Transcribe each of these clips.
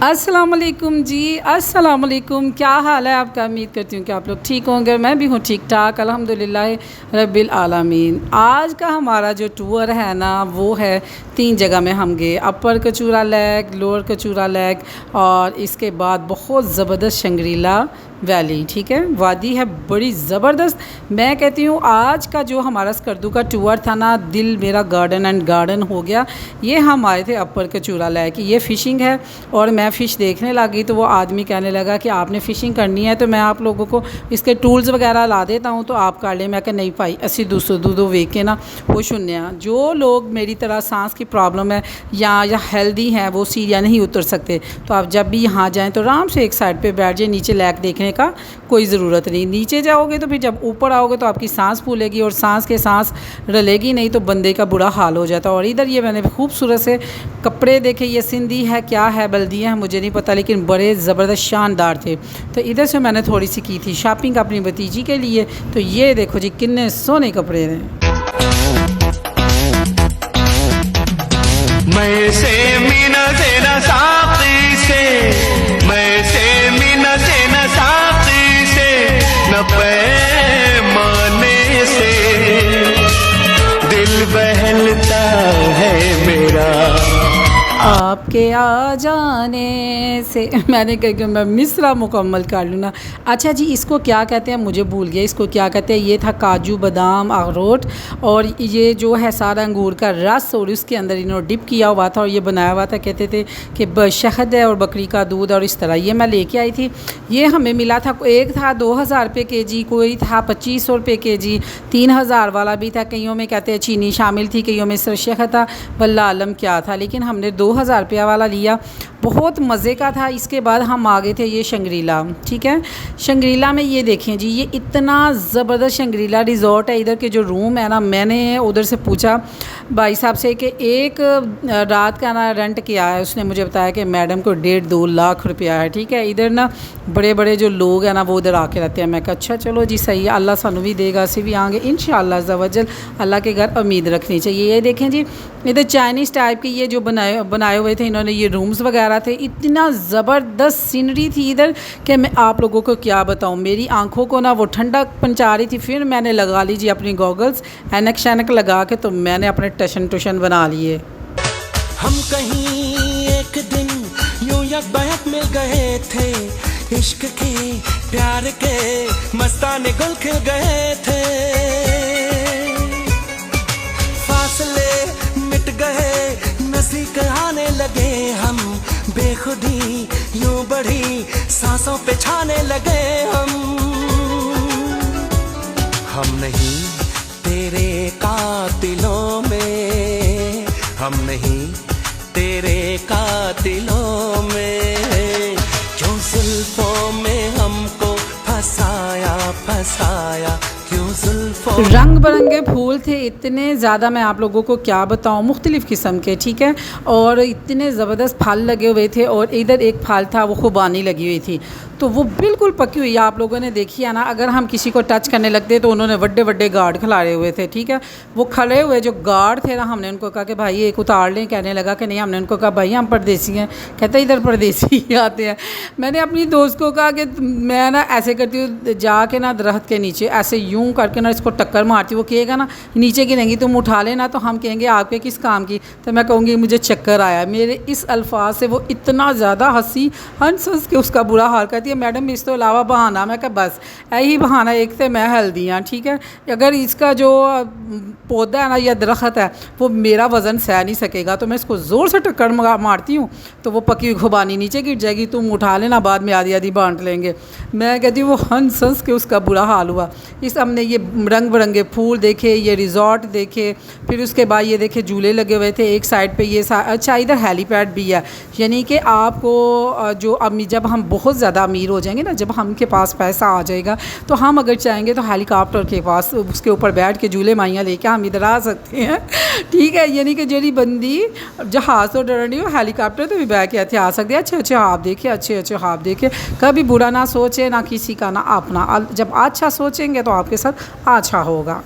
अस्सलाम वालेकुम जी, अस्सलाम वालेकुम। क्या हाल है आपका? उम्मीद करती हूँ कि आप लोग ठीक होंगे। मैं भी हूँ ठीक ठाक, अल्हम्दुलिल्लाह रब्बिल आलमीन। आज का हमारा जो टूर है ना, वो है 3 जगह में हम गए। Upper Kachura lake, lower Kachura lake और इसके बाद बहुत ज़बरदस्त शंग्रीला वैली। ठीक है, वादी है बड़ी ज़बरदस्त। मैं कहती हूँ आज का जो हमारा स्कर्दू का टूर था ना, दिल मेरा गार्डन एंड गार्डन हो गया। ये हम आए थे अपर कचूरा लेक, ये फ़िशिंग है और मैं फ़िश देखने लगी तो वो आदमी कहने लगा कि आपने फ़िशिंग करनी है तो मैं आप लोगों को इसके टूल्स वगैरह ला देता हूँ तो आप कर लें। मैं कहा नहीं भाई, असी दूसरों वेख के ना वो सुनने। जो लोग मेरी तरह सांस की प्रॉब्लम है या हेल्दी हैं, वो सीढ़ियाँ नहीं उतर सकते, तो आप जब भी यहाँ जाएँ तो आराम से एक साइड पर बैठ जाए। नीचे लेक देखने का कोई ज़रूरत नहीं। नीचे जाओगे तो फिर जब ऊपर आओगे तो आपकी सांस फूलेगी और सांस के सांस रलेगी नहीं तो बंदे का बुरा हाल हो जाता है। और इधर ये मैंने खूबसूरत से कपड़े देखे, ये सिंधी है क्या है बल्दिया है मुझे नहीं पता, लेकिन बड़े ज़बरदस्त शानदार थे। तो इधर से मैंने थोड़ी सी की थी शॉपिंग अपनी भतीजी के लिए। तो ये देखो जी कितने सोने कपड़े हैं। मैं से मीना तेना साकी से, मैं से मीना तेना साकी से, न पैमाने से दिल बहलता है मेरा आपके आ जाने से। मैंने कहा कि मैं मिसरा मुकम्मल कर लूँ ना। अच्छा जी, इसको क्या कहते हैं मुझे भूल गया, इसको क्या कहते हैं। ये था काजू बादाम अखरोट और ये जो है सारा अंगूर का रस और उसके अंदर इन्होंने डिप किया हुआ था और ये बनाया हुआ था। कहते थे कि शहद है और बकरी का दूध और इस तरह। ये मैं लेके आई थी, ये हमें मिला था। एक था 2000 रुपये kg, कोई था 2500 रुपये kg, 3000 वाला भी था। कईयों में कहते हैं चीनी शामिल थी, कईयों में सिर्फ शहद था, वल्लाह आलम क्या था। लेकिन हमने 2000 रुपया वाला लिया, बहुत मज़े का था। इसके बाद हम आ गए थे ये शंग्रीला। ठीक है, शंग्रीला में ये देखें जी, ये इतना ज़बरदस्त शंग्रीला रिज़ॉर्ट है। इधर के जो रूम है ना, मैंने उधर से पूछा भाई साहब से कि एक रात का ना रेंट क्या है। उसने मुझे बताया कि मैडम को 1.5-2 लाख रुपया है। ठीक है, इधर ना बड़े बड़े जो लोग हैं ना वो इधर आके रहते हैं। मैं कहा अच्छा चलो जी सही है, अल्लाह सानू भी देगा, असी भी आएंगे इंशाअल्लाह अज़्ज़ा-वजल। अल्लाह के घर उम्मीद रखनी चाहिए। ये देखें जी, इधर चाइनीज़ टाइप के ये जो बनाए हुए थे इन्होंने, ये रूम्स वगैरह थे। इतना ज़बरदस्त सीनरी थी इधर कि मैं आप लोगों को क्या बताऊं। मेरी आंखों को ना वो ठंडक पहुंचा रही थी। फिर मैंने लगा लीजिए अपनी गॉगल्स, ऐनक शैनक लगा के, तो मैंने अपने टशन बना लिए। हम कहीं एक दिन यूं यकबयक मिल गए थे, इश्क के प्यार के मस्ताने गुल खिल गए थे। फासले मिट गए, नज़दीक आने लगे हम, बेखुदी यूं बढ़ी, सांसों पे छाने लगे हम नहीं तेरे कातिलों में, हम नहीं तेरे कातिलों में, क्यों जुल्फों में हमको फसाया फसाया, क्यों जुल्फों। रंग बिरंगे फूल थे इतने ज़्यादा, मैं आप लोगों को क्या बताऊँ, मुख्तलिफ़ किस्म के। ठीक है, और इतने ज़बरदस्त फल लगे हुए थे। और इधर एक फल था वो खुबानी लगी हुई थी, तो वो बिल्कुल पकी हुई है। आप लोगों ने देखी है ना, अगर हम किसी को टच करने लगते तो उन्होंने बड़े बड़े गार्ड खिलाए हुए थे। ठीक है, वो खड़े हुए जो गार्ड थे ना, हमने उनको कहा कि भाई एक उतार लें, कहने लगा कि नहीं। हमने उनको कहा भाई हम परदेसी हैं, कहते इधर परदेसी आते हैं। मैंने अपनी दोस्त को कहा कि मैं ना ऐसे करती हूँ, जाके ना दरख्त के नीचे ऐसे यूं करके ना इसको टक्कर मारती, वो कहेगा ना नीचे गिरेंगी, तुम उठा लेना, तो हम कहेंगे आपके किस काम की, तो मैं कहूँगी मुझे चक्कर आया। मेरे इस अल्फाज से वो इतना ज़्यादा हंसी, हंस हंस के उसका बुरा हाल। कहती है मैडम इस तो अलावा बहाना। मैं कहा बस यही बहाना, एक तो मैं हेल्दी हाँ। ठीक है, अगर इसका जो पौधा है ना या दरख्त है वो मेरा वज़न सह नहीं सकेगा, तो मैं इसको ज़ोर से टक्कर मारती हूँ तो वो पकी हुई खुबानी नीचे गिर जाएगी, तुम उठा लेना, बाद में आधी आधी बांट लेंगे। मैं कहती हूँ वो हंस हंस के उसका बुरा हाल हुआ। इस हमने ये रंग बिरंगे फूल देखे, ये रिज़ॉर्ट देखे, फिर उसके बाद ये देखे झूले लगे हुए थे एक साइड पे। ये अच्छा इधर हेलीपैड भी है, यानी कि आपको जो जब हम बहुत ज़्यादा अमीर हो जाएंगे ना, जब हमके पास पैसा आ जाएगा तो हम अगर चाहेंगे तो हेलीकॉप्टर के पास उसके ऊपर बैठ के झूले माइयाँ लेके हम इधर आ सकते हैं। ठीक है, यानी कि जेडी बंदी जहाज़ तो डरनी हो, हेलीकॉप्टर तो भी बैठ के अच्छे आ सकते हैं। अच्छे अच्छे आप देखे, अच्छे अच्छे आप देखे, कभी बुरा ना सोचे ना किसी का ना अपना। जब अच्छा सोचेंगे तो आपके साथ अच्छा होगा।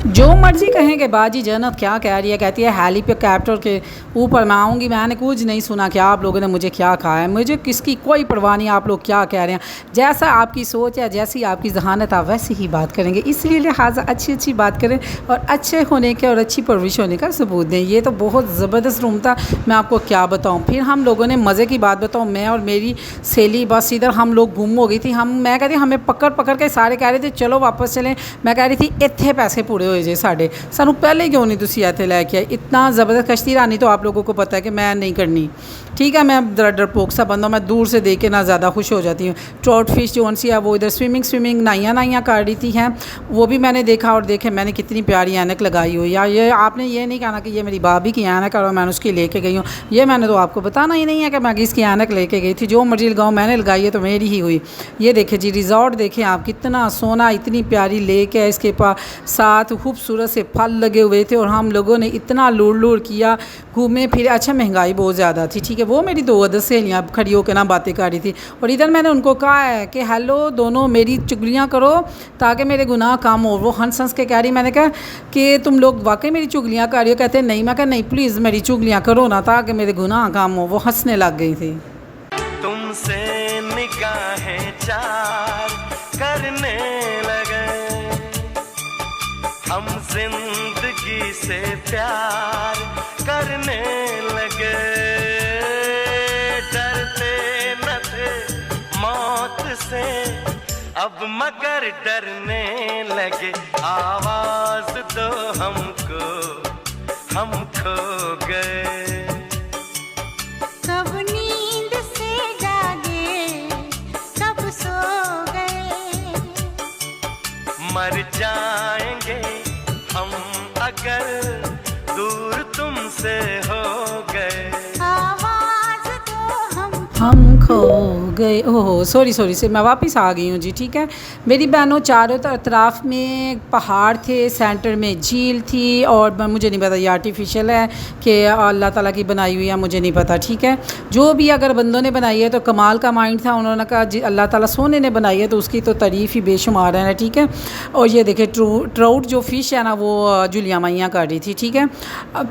जो मर्जी कहें कि बाजी जन्नत क्या कह रही है, कहती है हेलीकॉप्टर के ऊपर मैं आऊँगी, मैंने कुछ नहीं सुना कि आप लोगों ने मुझे क्या कहा है, मुझे किसकी कोई परवाह नहीं आप लोग क्या कह रहे हैं, जैसा आपकी सोच है, जैसी आपकी जहानत आप वैसे ही बात करेंगे, इसलिए लिहाजा अच्छी अच्छी बात करें और अच्छे होने के और अच्छी परवरिश होने का सबूत दें। ये तो बहुत ज़बरदस्त रूम था, मैं आपको क्या बताऊँ। फिर हम लोगों ने मज़े की बात बताऊँ, मैं और मेरी सहेली बस इधर हम लोग गुम हो गई थी, मैं कह रही हमें पकड़ पकड़ के सारे कह रहे थे चलो वापस चलें, मैं कह रही थी इतने पैसे पूरे होए जे साढ़े सानू पहले क्यों नहीं तुसी इत्थे लैके आए। इतना ज़बरदस्त कश्ती रानी तो आप लोगों को पता है कि मैं नहीं करनी, ठीक है, मैं ज़रा डरपोक सा बंदा, मैं दूर से देख के ना ज़्यादा खुश हो जाती हूँ। ट्रॉट फिश जो सी है वो इधर स्विमिंग नाइयाँ कर रही थी हैं, वो भी मैंने देखा और देखे मैंने कितनी प्यारी ऐनक लगाई हुई। या ये आपने ये नहीं कहना कि ये मेरी भाभी की ऐनक और मैंने उसकी लेके गई हूँ, ये मैंने तो आपको बताना ही नहीं है कि मैं किसकी ऐनक लेके गई थी, जो मर्जी लगाऊँ मैंने लगाई है तो मेरी ही हुई। ये देखे जी रिज़ॉर्ट देखें आप, कितना सोना, इतनी प्यारी लेक है, इसके पास साथ खूबसूरत से फल लगे हुए थे और हम लोगों ने इतना लूर किया, घूमे फिरे। अच्छा महंगाई बहुत ज़्यादा थी, ठीक है, वो मेरी 2 अदर सहेलियाँ खड़ी होकर ना बातें कर रही थी और इधर मैंने उनको कहा है कि हेलो दोनों मेरी चुगलियाँ करो ताकि मेरे गुनाह कम हो। वो हंस के कह रही, मैंने कहा कि तुम लोग वाकई मेरी चुगलियाँ कर रही हो, कहते नहीं। मैं कहा नहीं प्लीज़ मेरी चुगलियाँ करो ना ताकि मेरे गुनाह कम हो। वो हंसने लग गई थी। तुमसे निगाहें चार करने लगे, हम जिंदगी से प्यार करने लगे, डरते न थे मौत से अब मगर डरने लगे, आवाज दो हमको हम खो गए। कब नींद से जागे कब सो गए, मर जाएंगे हम अगर दूर तुमसे हो गए, आवाज तो हम खो गए। ओह सॉरी से मैं वापस आ गई हूँ जी, ठीक है मेरी बहनों। चारों तरफ में पहाड़ थे, सेंटर में झील थी और मुझे नहीं पता ये आर्टिफिशियल है कि अल्लाह ताला की बनाई हुई है, मुझे नहीं पता, ठीक है। जो भी अगर बंदों ने बनाई है तो कमाल का माइंड था, उन्होंने कहा जी अल्लाह ताला सोने ने बनाई है तो उसकी तो तारीफ़ ही बेशुमार है, ठीक है। और ये देखे ट्राउट जो फ़िश है ना वो जुलिया मैया कर रही थी, ठीक है।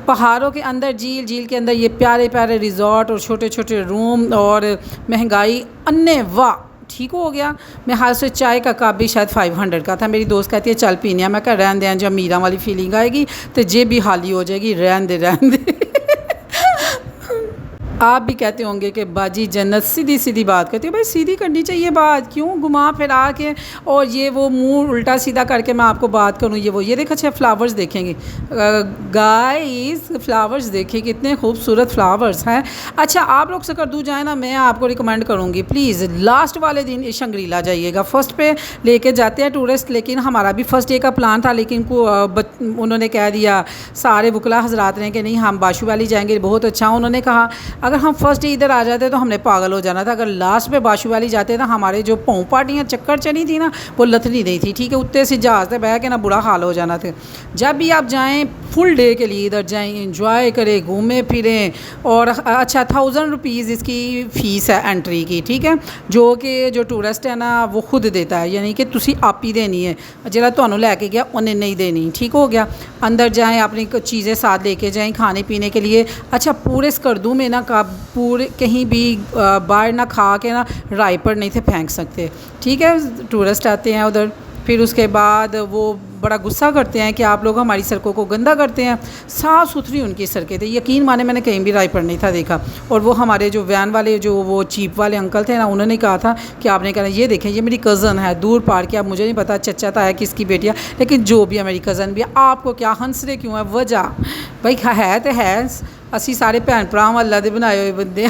पहाड़ों के अंदर झील के अंदर ये प्यारे प्यारे रिजॉर्ट और छोटे छोटे रूम और महंगाई अन्य वाह ठीक हो गया। मैं हाल से चाय का कप भी शायद 500 का था। मेरी दोस्त कहती है चल पीने, मैं कह रहन दे, जब मीरा वाली फीलिंग आएगी तो जेब भी खाली हो जाएगी, रहन दे आप भी कहते होंगे कि बाजी जन्नत सीधी बात करती है, भाई सीधी करनी चाहिए बात, क्यों घुमा फिरा के और ये वो मुंह उल्टा सीधा करके मैं आपको बात करूँ ये देखो। अच्छा फ्लावर्स देखेंगे गाइस, फ्लावर्स देखिए कितने खूबसूरत फ्लावर्स हैं। अच्छा आप लोग सकरदू जाए ना, मैं आपको रिकमेंड करूँगी प्लीज़ लास्ट वाले दिन शंग्रीला जाइएगा। फर्स्ट पे लेके जाते हैं टूरिस्ट, लेकिन हमारा भी फर्स्ट डे का प्लान था, लेकिन उन्होंने कह दिया सारे वकला हजरात ने कि नहीं हम बाशू वैली जाएंगे, बहुत अच्छा। उन्होंने कहा अगर हम फर्स्ट डे इधर आ जाते तो हमने पागल हो जाना था, अगर लास्ट में बाशू वैली जाते ना हमारे जो पाँव पाटियाँ चक्कर चली थी ना वो लथनी नहीं थी, ठीक है। उत्ते से जहाज़ से बह के ना बुरा हाल हो जाना था। जब भी आप जाएँ फुल डे के लिए इधर जाएँ, इंजॉय करें, घूमें फिरें। और अच्छा 1000 रुपीज़ इसकी फ़ीस है एंट्री की, ठीक है, जो कि जो टूरिस्ट है ना वो खुद देता है, यानी कि तुसी आप ही देनी है, जरा तुहानू लैके गया उन्हें नहीं देनी, ठीक हो गया। अंदर जाएँ अपनी चीज़ें साथ लेके जाएँ खाने पीने के लिए। अच्छा पूरे स्कर्दू में ना पूरे कहीं भी बाहर ना खा के ना राय पर नहीं थे फेंक सकते, ठीक है। टूरिस्ट आते हैं उधर, फिर उसके बाद वो बड़ा गुस्सा करते हैं कि आप लोग हमारी सड़कों को गंदा करते हैं। साफ़ सुथरी उनकी सड़कें थी, यकीन माने मैंने कहीं भी राय पर नहीं था देखा। और वो हमारे जो वैन वाले जो वो चीप वाले अंकल थे ना, उन्होंने कहा था कि आपने कहा ये देखें ये मेरी कज़न है, दूर पार की, अब मुझे नहीं पता चचा था है किसकी बेटियाँ, लेकिन जो भी है मेरी कज़न भी है। आपको क्या हंस रहे क्यों है, वजह भाई है तो है, असी सारे भैन भरा अल्लाह दे बनाए हुए बंदे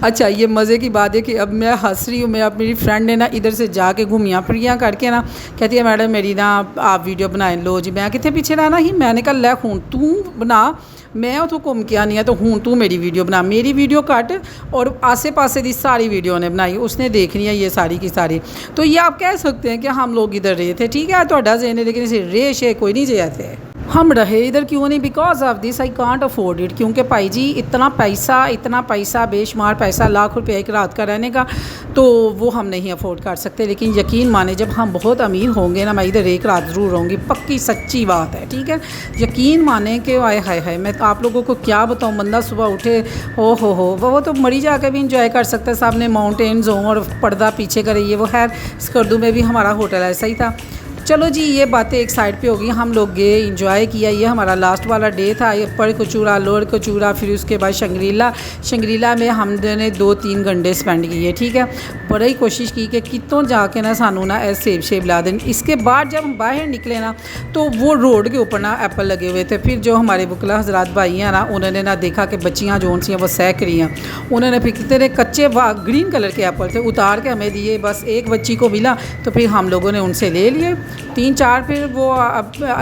अच्छा ये मज़े की बात है कि अब मैं हंस रही हूँ, मेरी फ्रेंड ने ना इधर से जाके घूमियाँ फिरियाँ करके ना कहती है मैडम मेरी ना आप वीडियो बनाए लो जी। मैं कितने पीछे रहना ही, मैंने कहा लै हूँ तू बना, मैं उतो घूम के आनी है तो हूँ तू मेरी वीडियो बना, मेरी वीडियो कट और आसे पासे की सारी वीडियो ने बनाई, उसने देखनी है ये सारी की सारी। तो ये आप कह सकते हैं कि हम लोग इधर रहे थे, ठीक है तो जेने, लेकिन इसे रेश है कोई नहीं जे थे, हम रहे इधर क्यों नहीं, because of this I can't afford it. क्योंकि भाई जी इतना पैसा बेशुमार पैसा, लाख रुपये एक रात का रहने का, तो वो हम नहीं अफोर्ड कर सकते। लेकिन यकीन माने जब हम बहुत अमीर होंगे ना, मैं इधर एक रात ज़रूर रहूँगी, पक्की सच्ची बात है, ठीक है। यकीन माने कि आए हाय हाय, मैं आप लोगों को क्या बताऊँ, बंदा सुबह उठे, ओ हो वो तो मरी जाकर भी इंजॉय कर सकता है, सामने माउंटेन्स हों और पर्दा पीछे करे, ये वो। खैर स्कर्दू में भी हमारा होटल ऐसा ही था। चलो जी, ये बातें एक साइड पे होगी, हम लोग गए, इंजॉय किया। ये हमारा लास्ट वाला डे था। ये अपर कचूरा, लोअर कचूरा, फिर उसके बाद शंग्रीला में हमने 2-3 घंटे स्पेंड किए, ठीक है। बड़ी कोशिश की कि कितों जाके ना सानू ना सेब शेब ला दें। इसके बाद जब हम बाहर निकले ना, तो वो रोड के ऊपर ना एप्पल लगे हुए थे। फिर जो हमारे बुकला हजरात भाई हैं ना, उन्होंने ना देखा कि बच्चियाँ जो सी हैं वो सहक रही हैं, उन्होंने फिर कितने कच्चे ग्रीन कलर के एप्पल थे, उतार के हमें दिए। बस एक बच्ची को मिला तो फिर हम लोगों ने उनसे ले लिए 3-4। फिर वो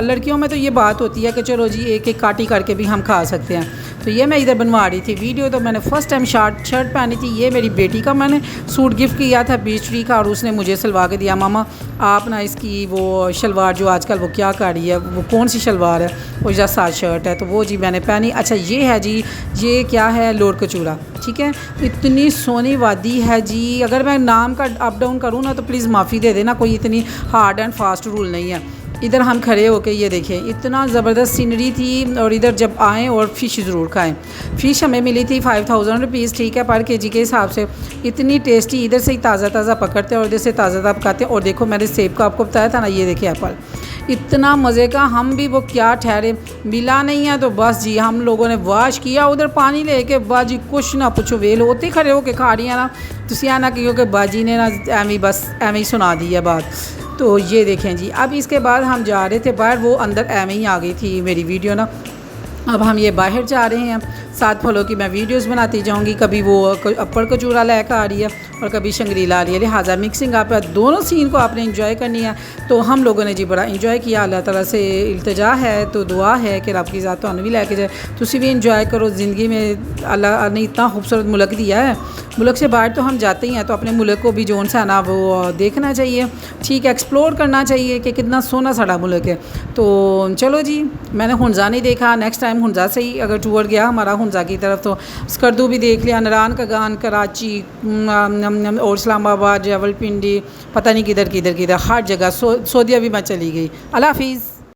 लड़कियों में तो ये बात होती है कि चलो जी एक एक काटी करके भी हम खा सकते हैं। तो ये मैं इधर बनवा रही थी वीडियो। तो मैंने फ़र्स्ट टाइम शर्ट पहनी थी। ये मेरी बेटी का मैंने सूट गिफ्ट किया था बीच ट्री का, और उसने मुझे सिलवा के दिया। मामा आप ना इसकी वो शलवार जो आजकल वो क्या कर रही है, वो कौन सी शलवार है, वो जा साथ शर्ट है, तो वो जी मैंने पहनी। अच्छा ये है जी, ये क्या है, लोअर कचूरा, ठीक है। इतनी सोनी वादी है जी। अगर मैं नाम का अप डाउन करूँ ना तो प्लीज़ माफ़ी दे देना, कोई इतनी हार्ड एंड फास्ट रूल नहीं है। इधर हम खड़े होके ये देखें, इतना ज़बरदस्त सीनरी थी। और इधर जब आएँ और फ़िश ज़रूर खाएं। फ़िश हमें मिली थी 5000 रुपीज़, ठीक है, पर केजी के हिसाब से। इतनी टेस्टी, इधर से ही ताज़ा पकड़ते हैं और इधर से ताज़ा पकाते हैं। और देखो मैंने सेब का आपको बताया था ना, ये देखिए एप्पल, इतना मज़े का। हम भी वो क्या ठहरे, मिला नहीं है तो बस जी हम लोगों ने वाश किया, उधर पानी लेके बाजी कुछ ना पूछो, वेल होते खड़े होके खा रही है ना, तुसी ना क्योंकि बाजी ने ना एवं ही सुना दी है बात। तो ये देखें जी, अब इसके बाद हम जा रहे थे बाहर, वो अंदर एवं ही आ गई थी मेरी वीडियो ना। अब हम ये बाहर जा रहे हैं, 7 फलों की मैं वीडियोस बनाती जाऊंगी। कभी वो अपर कचूरा लेकर आ रही है और कभी शंग्रीला आ रही है, लिहाजा मिक्सिंग आप दोनों सीन को आपने इंजॉय करनी है। तो हम लोगों ने जी बड़ा इंजॉय किया। अल्लाह ताला से इल्तिजा है, तो दुआ है कि रब की ज़ात तो भी लेके जाए, तुसी भी इंजॉय करो ज़िंदगी में। अल्लाह ने इतना खूबसूरत मुल्क दिया है, मुल्क से बाहर तो हम जाते ही हैं, तो अपने मुल्क को भी जोन सा है ना वो देखना चाहिए, ठीक है, एक्सप्लोर करना चाहिए कि कितना सोना साड़ा मुल्क है। तो चलो जी, मैंने हुंजा नहीं देखा, नेक्स्ट टाइम हुंजा से ही अगर टूर गया हमारा हुंजा की तरफ तो स्कर्दू भी देख लिया, नरान का गान, कराची और इस्लामाबाद, रावलपिंडी, पता नहीं किधर हर जगह। सऊदीया भी मैं चली गई। अल्लाह हाफिज़।